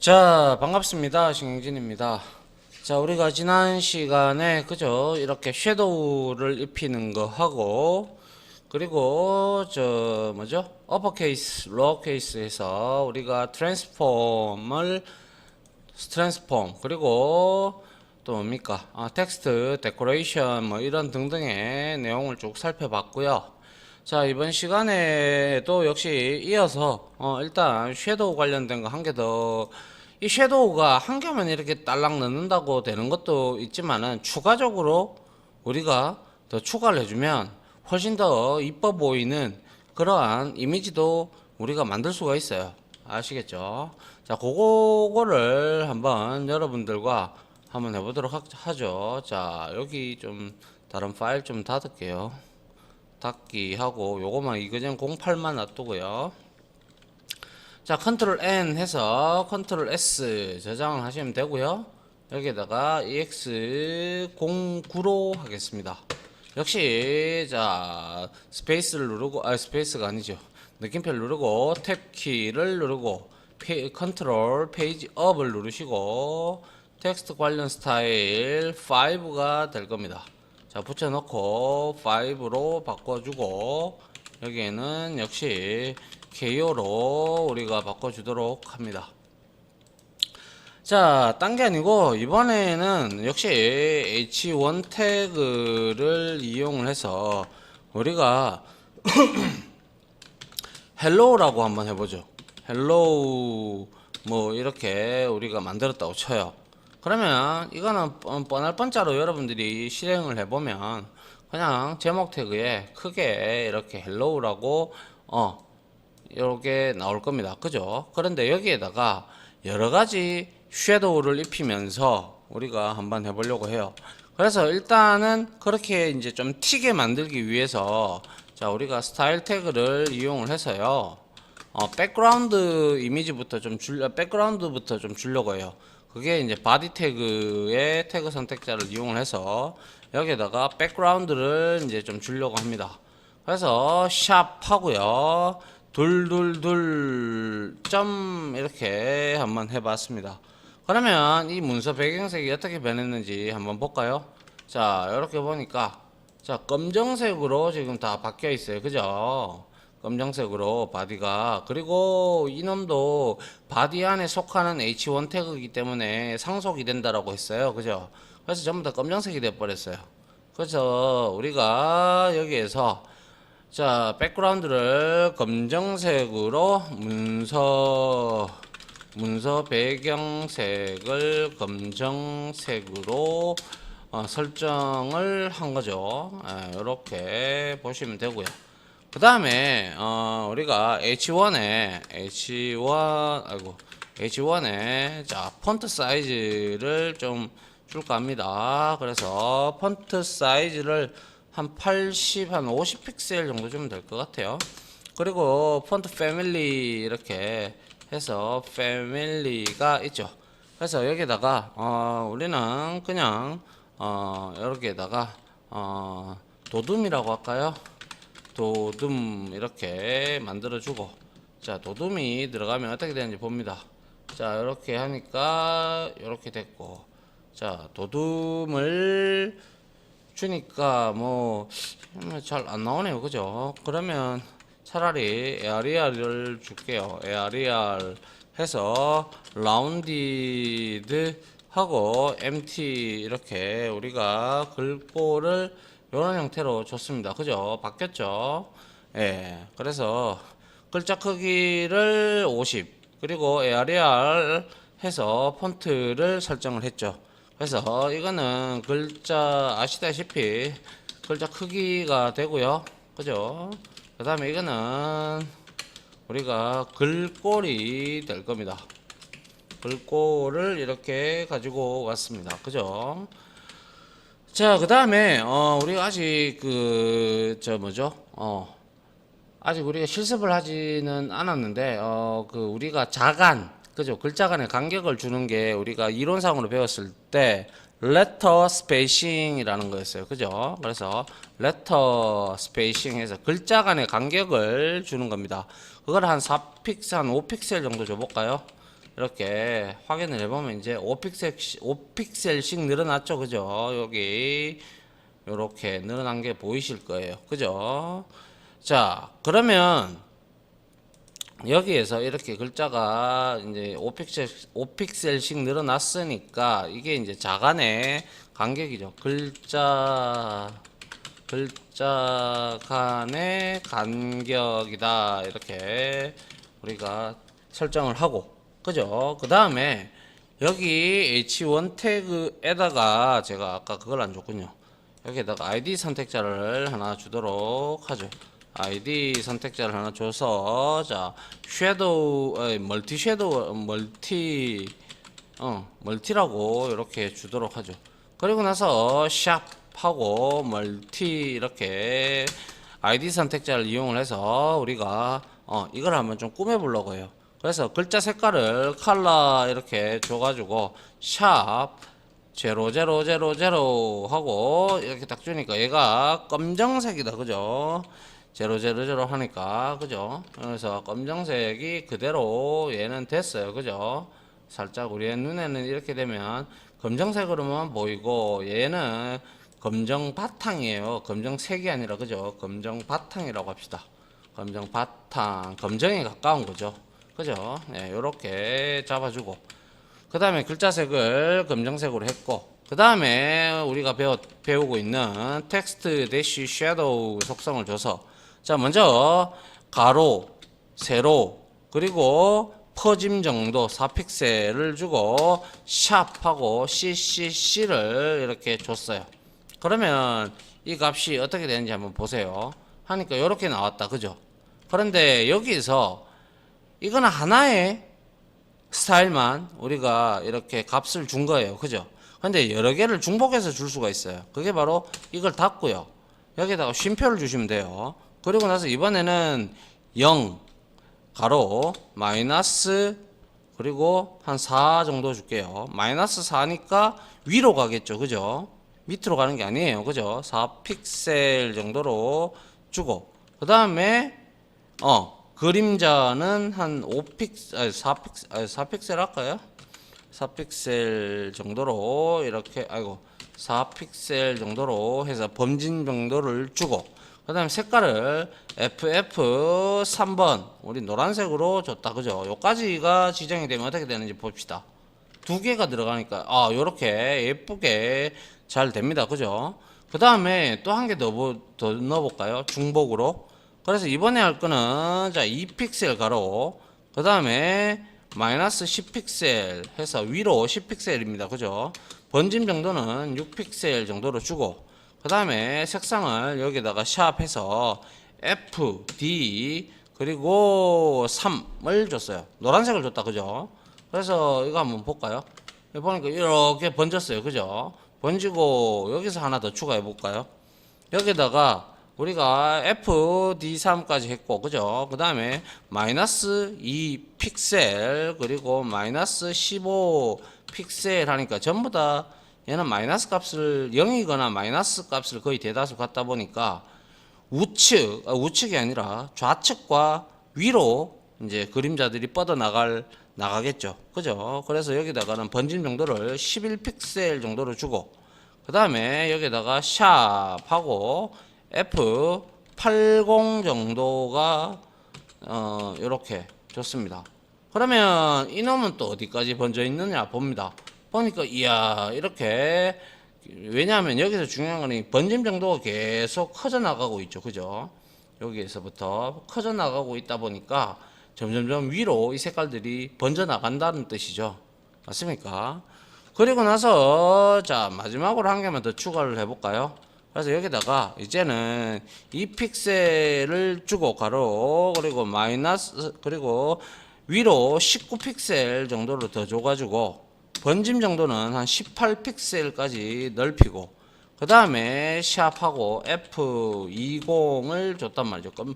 자, 반갑습니다. 신경진입니다. 자, 우리가 지난 시간에 그죠? 이렇게 섀도우를 입히는 거 하고, 그리고 저 뭐죠? 어퍼케이스, 로어케이스 해서 우리가 트랜스폼, 그리고 또 뭡니까? 텍스트, 데코레이션 뭐 이런 등등의 내용을 쭉 살펴봤고요. 자, 이번 시간에도 역시 이어서 일단 섀도우 관련된 거 한 개 더. 이 섀도우가 한 개만 이렇게 딸랑 넣는다고 되는 것도 있지만은 추가적으로 우리가 더 추가를 해주면 훨씬 더 이뻐 보이는 그러한 이미지도 우리가 만들 수가 있어요. 아시겠죠? 자, 그거를 한번 여러분들과 한번 해보도록 하죠. 자, 여기 좀 다른 파일 좀 닫을게요. 닫기 하고 요거만 이거는 08만 놔두고요. 자, 컨트롤 N 해서 컨트롤 S 저장을 하시면 되고요. 여기에다가 EX09로 하겠습니다. 역시 자 스페이스를 누르고 스페이스가 아니죠. 느낌표를 누르고 탭 키를 누르고 컨트롤 페이지 업을 누르시고 텍스트 관련 스타일 5가 될 겁니다. 자, 붙여놓고 5로 바꿔주고 여기에는 역시 KO로 우리가 바꿔주도록 합니다. 자, 딴 게 아니고 이번에는 역시 H1 태그를 이용을 해서 우리가 헬로우라고 한번 해보죠. 헬로우 뭐 이렇게 우리가 만들었다고 쳐요. 그러면 이거는 뻔할 뻔짜로 여러분들이 실행을 해보면 그냥 제목 태그에 크게 이렇게 헬로우라고 이렇게 나올 겁니다. 그죠? 그런데 여기에다가 여러 가지 섀도우를 입히면서 우리가 한번 해보려고 해요. 그래서 일단은 그렇게 이제 좀 튀게 만들기 위해서 자, 우리가 스타일 태그를 이용을 해서요. 백그라운드 이미지부터 백그라운드부터 좀 주려고 해요. 그게 이제 바디 태그의 태그 선택자를 이용을 해서 여기에다가 백그라운드를 이제 좀 주려고 합니다. 그래서 샵 하고요. 둘둘둘 점 이렇게 한번 해봤습니다. 그러면 이 문서 배경색이 어떻게 변했는지 한번 볼까요? 자, 이렇게 보니까 자, 검정색으로 지금 다 바뀌어 있어요. 그죠? 검정색으로 바디가. 그리고 이놈도 바디 안에 속하는 H1 태그이기 때문에 상속이 된다라고 했어요. 그죠? 그래서 전부 다 검정색이 돼 버렸어요. 그래서 우리가 여기에서 자, 백그라운드를 검정색으로 문서 배경색을 검정색으로 설정을 한 거죠. 이렇게 보시면 되고요. 그 다음에 우리가 H1에 자 폰트 사이즈를 좀 줄까 합니다. 그래서 폰트 사이즈를 한 80, 한 50 픽셀 정도 주면 될 것 같아요. 그리고 폰트 패밀리 이렇게 해서 패밀리가 있죠. 그래서 여기다가 우리는 그냥 여기에다가 도둠이라고 할까요? 도둠 이렇게 만들어주고 자, 도둠이 들어가면 어떻게 되는지 봅니다. 자, 이렇게 하니까 이렇게 됐고 자, 도둠을 주니까 뭐 잘 안 나오네요. 그죠? 그러면 차라리 에어리얼을 줄게요. 에어리얼 해서 라운디드 하고 MT 이렇게 우리가 글꼴을 이런 형태로 줬습니다. 그죠? 바뀌었죠? 예. 그래서 글자 크기를 50 그리고 에어리얼 해서 폰트를 설정을 했죠. 그래서 이거는 글자 아시다시피 글자 크기가 되고요. 그죠? 그 다음에 이거는 우리가 글꼴이 될 겁니다. 글꼴을 이렇게 가지고 왔습니다. 그죠? 자, 그 다음에 우리가 아직 아직 우리가 실습을 하지는 않았는데 우리가 그죠? 글자 간의 간격을 주는 게 우리가 이론상으로 배웠을 때 letter spacing이라는 거였어요. 그죠? 그래서 letter spacing 해서 글자 간의 간격을 주는 겁니다. 그걸 한 4픽셀, 한 5픽셀 정도 줘볼까요? 이렇게 확인을 해보면 이제 5픽셀씩 늘어났죠. 그죠? 여기 요렇게 늘어난 게 보이실 거예요. 그죠? 자, 그러면 여기에서 이렇게 글자가 이제 5픽셀씩 늘어났으니까 이게 이제 자간의 간격이죠. 글자 간의 간격이다. 이렇게 우리가 설정을 하고, 그죠? 그 다음에 여기 H1 태그에다가 제가 아까 그걸 안 줬군요. 여기에다가 ID 선택자를 하나 주도록 하죠. ID 선택자를 하나 줘서, 자, 멀티라고 이렇게 주도록 하죠. 그리고 나서 샵 하고 멀티 이렇게 ID 선택자를 이용을 해서 우리가 이걸 한번 좀 꾸며 보려고 해요. 그래서 글자 색깔을 컬러 이렇게 줘가지고 샵 0000 하고 이렇게 딱 주니까 얘가 검정색이다. 그죠? 000 하니까, 그죠? 그래서 검정색이 그대로 얘는 됐어요. 그죠? 살짝 우리의 눈에는 이렇게 되면 검정색으로만 보이고 얘는 검정 바탕이에요. 검정색이 아니라, 그죠? 검정 바탕이라고 합시다. 검정 바탕, 검정에 가까운 거죠. 그죠? 네, 요렇게 잡아주고, 그 다음에 글자색을 검정색으로 했고, 그 다음에 우리가 배우고 있는 텍스트 대시 섀도우 속성을 줘서, 자, 먼저 가로, 세로, 그리고 퍼짐 정도 4픽셀을 주고 샵하고 CCC를 이렇게 줬어요. 그러면 이 값이 어떻게 되는지 한번 보세요. 하니까 이렇게 나왔다. 그죠? 그런데 여기서 이거는 하나의 스타일만 우리가 이렇게 값을 준 거예요. 그죠? 근데 여러 개를 중복해서 줄 수가 있어요. 그게 바로 이걸 닫고요. 여기다가 쉼표를 주시면 돼요. 그리고 나서 이번에는 0 가로 마이너스 그리고 한 4 정도 줄게요. 마이너스 4니까 위로 가겠죠. 그죠? 밑으로 가는 게 아니에요. 그죠? 4픽셀 정도로 주고, 그 다음에 그림자는 한 4픽셀 할까요? 4픽셀 정도로 이렇게, 4픽셀 정도로 해서 범진 정도를 주고, 그 다음에 색깔을 FF3번 우리 노란색으로 줬다. 그죠? 요까지가 지정이 되면 어떻게 되는지 봅시다. 두 개가 들어가니까 요렇게 예쁘게 잘 됩니다. 그죠? 그 다음에 또 한 개 더 넣어볼까요? 중복으로. 그래서 이번에 할 거는, 자, 2픽셀 가로, 그 다음에 마이너스 10픽셀 해서 위로 10픽셀입니다. 그죠? 번짐 정도는 6픽셀 정도로 주고, 그 다음에 색상을 여기다가 샵 해서 FD 그리고 3을 줬어요. 노란색을 줬다. 그죠? 그래서 이거 한번 볼까요? 보니까 이렇게 번졌어요. 그죠? 번지고 여기서 하나 더 추가해 볼까요? 여기다가 우리가 FD3까지 했고, 그죠? 그 다음에 마이너스 2픽셀 그리고 마이너스 15픽셀 하니까 전부 다 얘는 마이너스 값을 0이거나 마이너스 값을 거의 대다수 갖다 보니까 우측이 아니라 좌측과 위로 이제 그림자들이 나가겠죠. 그죠? 그래서 여기다가는 번짐 정도를 11픽셀 정도로 주고, 그 다음에 여기다가 샵하고 F80 정도가 이렇게 좋습니다. 그러면 이놈은 또 어디까지 번져 있느냐 봅니다. 보니까 이야, 이렇게, 왜냐하면 여기서 중요한 거는 번짐 정도가 계속 커져 나가고 있죠. 그죠? 여기에서부터 커져 나가고 있다 보니까 점점점 위로 이 색깔들이 번져 나간다는 뜻이죠. 맞습니까? 그리고 나서, 자, 마지막으로 한 개만 더 추가를 해볼까요? 그래서 여기다가 이제는 2픽셀을 주고 가로, 그리고 마이너스, 그리고 위로 19픽셀 정도로 더 줘가지고 번짐 정도는 한 18픽셀까지 넓히고, 그 다음에 샵하고 F20을 줬단 말이죠. 그럼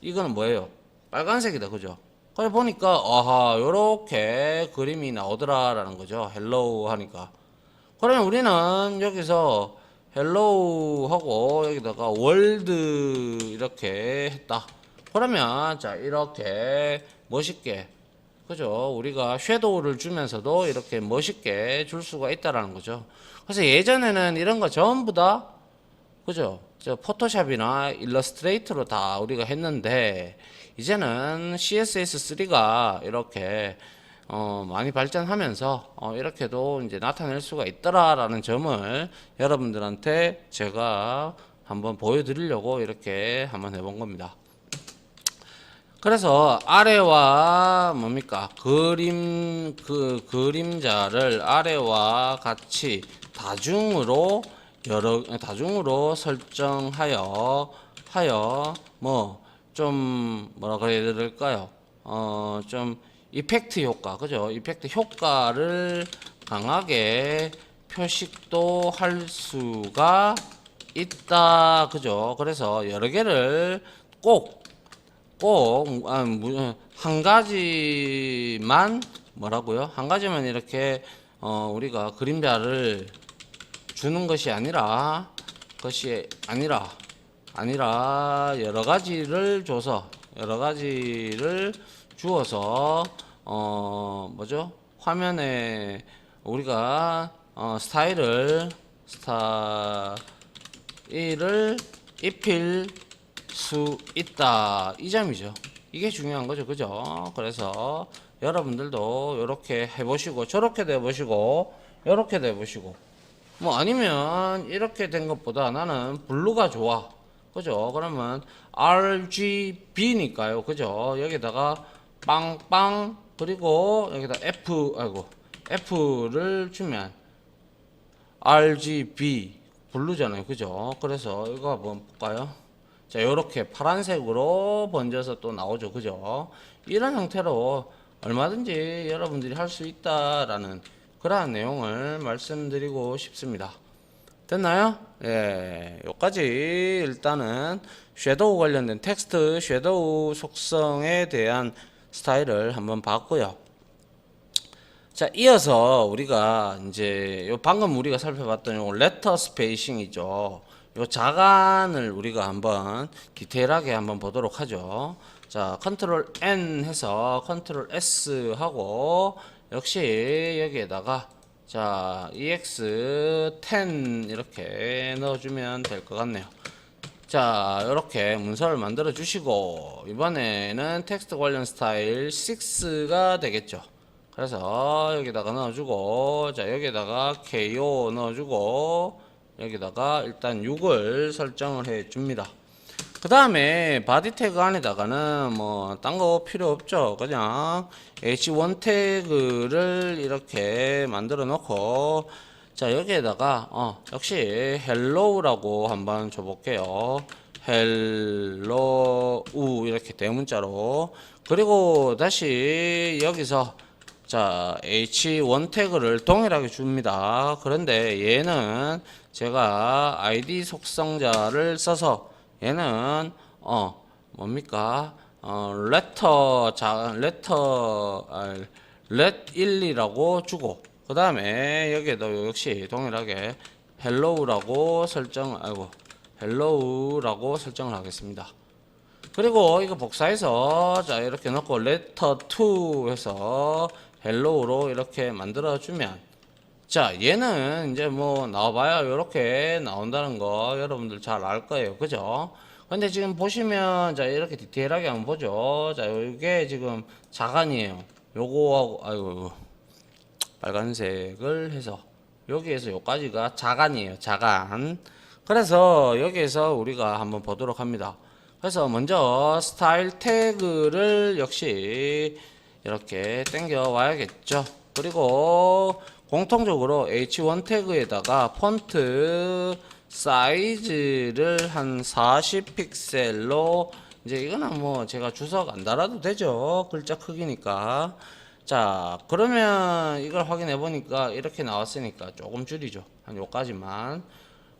이거는 뭐예요? 빨간색이다. 그죠? 그래 보니까 아하, 요렇게 그림이 나오더라라는 거죠. 헬로우 하니까. 그러면 우리는 여기서 헬로우 하고 여기다가 월드 이렇게 했다. 그러면 자, 이렇게 멋있게 그죠? 우리가 섀도우를 주면서도 이렇게 멋있게 줄 수가 있다라는 거죠. 그래서 예전에는 이런 거 전부 다, 그죠? 저 포토샵이나 일러스트레이터로 다 우리가 했는데, 이제는 CSS3가 이렇게 많이 발전하면서 이렇게도 이제 나타낼 수가 있더라라는 점을 여러분들한테 제가 한번 보여드리려고 이렇게 한번 해본 겁니다. 그래서 아래와 뭡니까? 그림자를 아래와 같이 다중으로 설정하여 뭐 좀 뭐라 그래야 될까요? 좀 이펙트 효과, 그죠? 이펙트 효과를 강하게 표식도 할 수가 있다, 그죠? 그래서 여러 개를 꼭 한 가지만 뭐라고요? 한 가지만 이렇게 우리가 그림자를 주는 것이 아니라 여러 가지를 주어서 뭐죠? 화면에 우리가 스타일을 입힐 수 있다, 이 점이죠. 이게 중요한 거죠, 그죠? 그래서 여러분들도 이렇게 해보시고 저렇게도 해보시고 이렇게도 해보시고 뭐 아니면 이렇게 된 것보다 나는 블루가 좋아, 그죠? 그러면 RGB니까요, 그죠? 여기다가 빵빵 그리고 여기다 F를 주면 RGB 블루잖아요, 그죠? 그래서 이거 한번 볼까요? 자, 요렇게 파란색으로 번져서 또 나오죠, 그죠? 이런 형태로 얼마든지 여러분들이 할 수 있다라는 그러한 내용을 말씀드리고 싶습니다. 됐나요? 예, 여기까지 일단은 섀도우 관련된 텍스트 섀도우 속성에 대한 스타일을 한번 봤고요. 자, 이어서 우리가 이제 요 방금 우리가 살펴봤던 요 레터 스페이싱이죠. 요 자간을 우리가 한번 디테일하게 한번 보도록 하죠. 자, 컨트롤 N 해서 컨트롤 S 하고 역시 여기에다가 자, EX10 이렇게 넣어주면 될 것 같네요. 자, 이렇게 문서를 만들어 주시고 이번에는 텍스트 관련 스타일 6가 되겠죠. 그래서 여기다가 넣어주고, 자, 여기다가 KO 넣어주고, 여기다가 일단 6을 설정을 해 줍니다. 그 다음에 바디 태그 안에다가는 뭐 딴 거 필요 없죠. 그냥 H1 태그를 이렇게 만들어 놓고, 자, 여기에다가 역시 헬로우라고 한번 줘볼게요. 헬로우 이렇게 대문자로. 그리고 다시 여기서 자, H1 태그를 동일하게 줍니다. 그런데 얘는 제가 ID 속성자를 써서 얘는 뭡니까? let 1이라고 주고, 그 다음에 여기에도 역시 동일하게 헬로우라고 설정을 하겠습니다. 그리고 이거 복사해서 자, 이렇게 넣고 letter 2 해서 헬로우로 이렇게 만들어 주면, 자, 얘는 이제 뭐 나와봐야 이렇게 나온다는 거 여러분들 잘 알 거예요, 그죠? 근데 지금 보시면 자, 이렇게 디테일하게 한번 보죠. 자, 이게 지금 자간이에요. 요거하고 아이고 빨간색을 해서 여기에서 요까지가 자간이에요, 자간. 그래서 여기에서 우리가 한번 보도록 합니다. 그래서 먼저 스타일 태그를 역시 이렇게 당겨 와야겠죠. 그리고 공통적으로 H1 태그에다가 폰트 사이즈를 한 40픽셀로, 이제 이거는 뭐 제가 주석 안 달아도 되죠, 글자 크기니까. 자, 그러면 이걸 확인해 보니까 이렇게 나왔으니까 조금 줄이죠, 한 요까지만.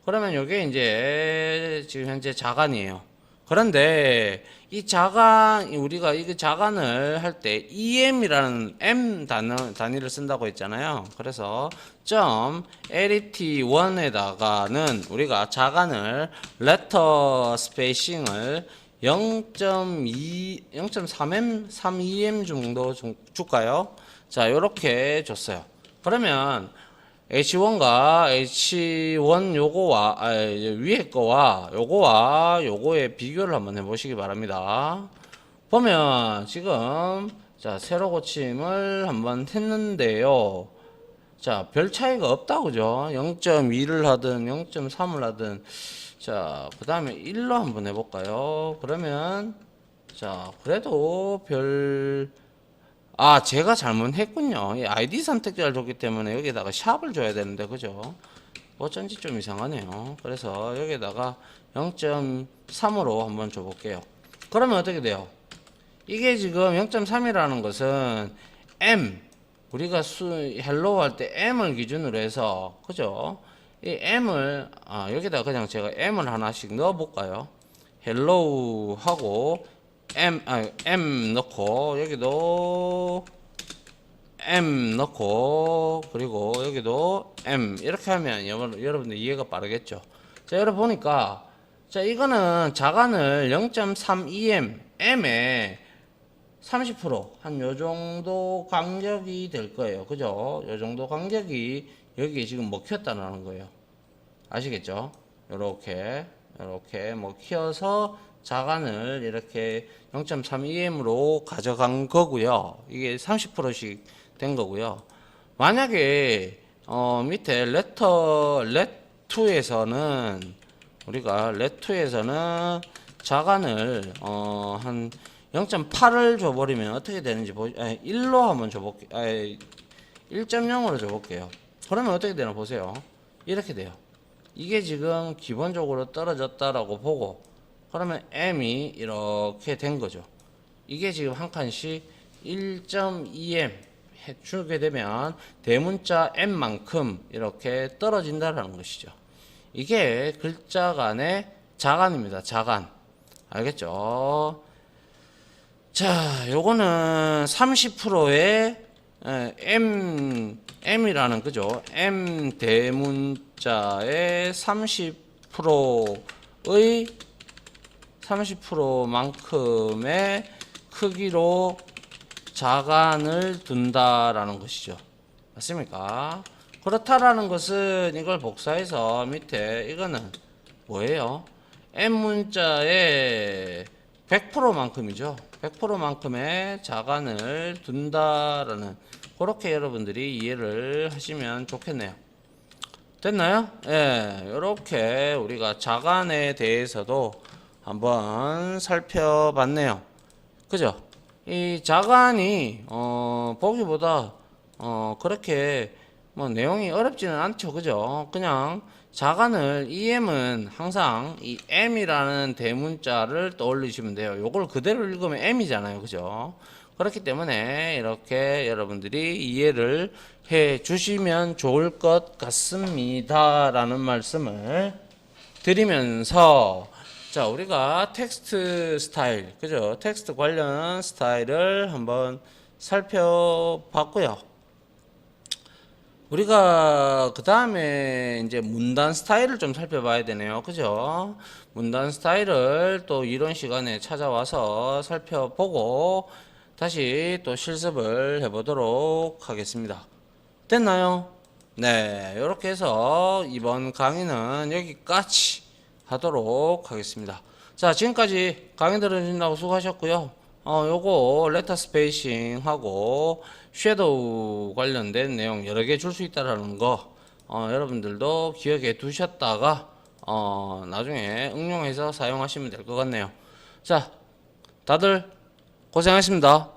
그러면 요게 이제 지금 현재 자간이에요. 그런데 이 자간, 우리가 이 자간을 할 때 em이라는 단위를 쓴다고 했잖아요. 그래서 .let1에다가는 우리가 자간을 letter spacing을 0.2, 0.3M, 32M 정도 줄까요? 자, 요렇게 줬어요. 그러면 H1과 H1 요거와 위에 거와 요거의 비교를 한번 해보시기 바랍니다. 보면 지금 자 세로 고침을 한번 했는데요. 자, 별 차이가 없다 그죠? 0.2를 하든 0.3을 하든 자, 그 다음에 1로 한번 해볼까요? 그러면 자, 그래도 제가 잘못했군요. 이 아이디 선택자를 줬기 때문에 여기다가 샵을 줘야 되는데 그죠? 어쩐지 좀 이상하네요. 그래서 여기다가 0.3으로 한번 줘볼게요. 그러면 어떻게 돼요? 이게 지금 0.3이라는 것은 M, 우리가 헬로우 할 때 M을 기준으로 해서 그죠? 이 M을 여기다 그냥 제가 M을 하나씩 넣어 볼까요? 헬로우 하고 M 넣고 여기도 M 넣고 그리고 여기도 M 이렇게 하면 여러분들 이해가 빠르겠죠? 자, 여러분 보니까 자, 이거는 자간을 0.32M M에 30%한 요 정도 간격이 될 거예요. 그죠? 요 정도 간격이 여기에 지금 먹혔다는 거예요. 아시겠죠? 요렇게 먹혀서 자간을 이렇게 0.32M으로 가져간 거고요. 이게 30%씩 된 거고요. 만약에 밑에 렛2에서는 우리가 렛2에서는 자간을 한 0.8을 줘버리면 어떻게 되는지 1로 한번 줘볼게요. 1.0으로 줘볼게요. 그러면 어떻게 되나 보세요. 이렇게 돼요. 이게 지금 기본적으로 떨어졌다라고 보고 그러면 M이 이렇게 된 거죠. 이게 지금 한 칸씩 1.2M 해주게 되면 대문자 M만큼 이렇게 떨어진다라는 것이죠. 이게 글자 간의 자간입니다. 자간. 알겠죠? 자, 요거는 30%의 M이라는 그죠? M 대문자의 30%만큼의 크기로 자간을 둔다라는 것이죠. 맞습니까? 그렇다라는 것은 이걸 복사해서 밑에 이거는 뭐예요? M 문자의 100%만큼이죠. 100%만큼의 자간을 둔다라는 그렇게 여러분들이 이해를 하시면 좋겠네요. 됐나요? 예, 이렇게 우리가 자간에 대해서도 한번 살펴봤네요. 그죠? 이 자간이 보기보다 그렇게 뭐 내용이 어렵지는 않죠. 그죠? 그냥 자간을 EM은 항상 이 M이라는 대문자를 떠올리시면 돼요. 요걸 그대로 읽으면 M이잖아요. 그죠? 그렇기 때문에 이렇게 여러분들이 이해를 해 주시면 좋을 것 같습니다. 라는 말씀을 드리면서 자, 우리가 텍스트 스타일, 그죠? 텍스트 관련 스타일을 한번 살펴봤고요. 우리가 그 다음에 이제 문단 스타일을 좀 살펴봐야 되네요. 그죠? 문단 스타일을 또 이론 시간에 찾아와서 살펴보고 다시 또 실습을 해보도록 하겠습니다. 됐나요? 네, 이렇게 해서 이번 강의는 여기까지 하도록 하겠습니다. 자, 지금까지 강의 들어주신다고 수고하셨고요. 요거 레터 스페이싱 하고 섀도우 관련된 내용 여러 개 줄 수 있다라는 거 여러분들도 기억해 두셨다가 나중에 응용해서 사용하시면 될 것 같네요. 자, 다들 고생하셨습니다.